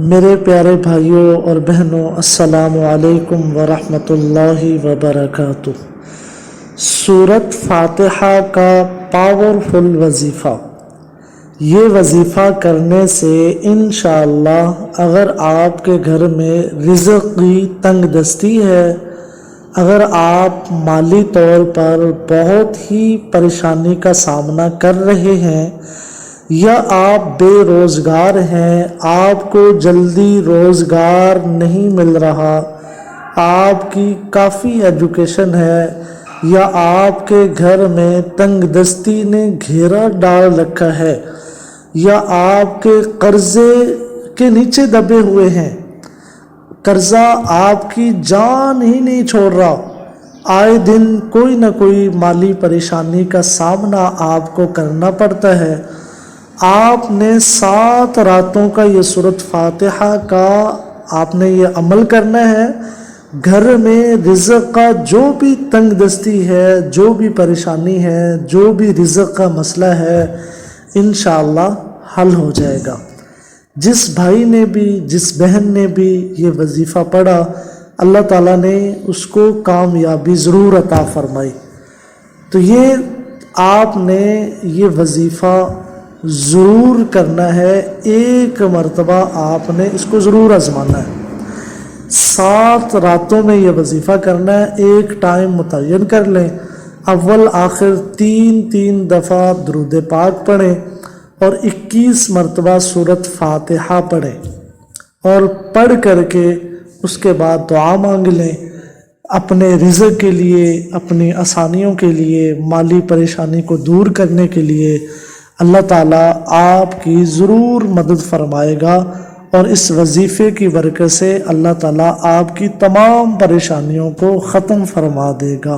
میرے پیارے بھائیوں اور بہنوں، السلام علیکم ورحمۃ اللہ وبرکاتہ۔ سورۃ فاتحہ کا پاورفل وظیفہ۔ یہ وظیفہ کرنے سے انشاءاللہ اگر آپ کے گھر میں رزق کی تنگ دستی ہے، اگر آپ مالی طور پر بہت ہی پریشانی کا سامنا کر رہے ہیں، یا آپ بے روزگار ہیں، آپ کو جلدی روزگار نہیں مل رہا، آپ کی کافی ایجوکیشن ہے، یا آپ کے گھر میں تنگ دستی نے گھیرا ڈال رکھا ہے، یا آپ کے قرضے کے نیچے دبے ہوئے ہیں، قرضہ آپ کی جان ہی نہیں چھوڑ رہا، آئے دن کوئی نہ کوئی مالی پریشانی کا سامنا آپ کو کرنا پڑتا ہے، آپ نے 7 راتوں کا یہ سورۃ فاتحہ کا آپ نے یہ عمل کرنا ہے۔ گھر میں رزق کا جو بھی تنگ دستی ہے، جو بھی پریشانی ہے، جو بھی رزق کا مسئلہ ہے، انشاءاللہ حل ہو جائے گا۔ جس بھائی نے بھی، جس بہن نے بھی یہ وظیفہ پڑھا، اللہ تعالیٰ نے اس کو کامیابی ضرور عطا فرمائی۔ تو یہ آپ نے یہ وظیفہ ضرور کرنا ہے، ایک مرتبہ آپ نے اس کو ضرور آزمانا ہے۔ 7 راتوں میں یہ وظیفہ کرنا ہے، ایک ٹائم متعین کر لیں، اول آخر 3 دفعہ درود پاک پڑھیں اور 21 مرتبہ سورۃ فاتحہ پڑھیں، اور پڑھ کر کے اس کے بعد دعا مانگ لیں اپنے رزق کے لیے، اپنی آسانیوں کے لیے، مالی پریشانی کو دور کرنے کے لیے۔ اللہ تعالیٰ آپ کی ضرور مدد فرمائے گا، اور اس وظیفے کی برکت سے اللہ تعالیٰ آپ کی تمام پریشانیوں کو ختم فرما دے گا۔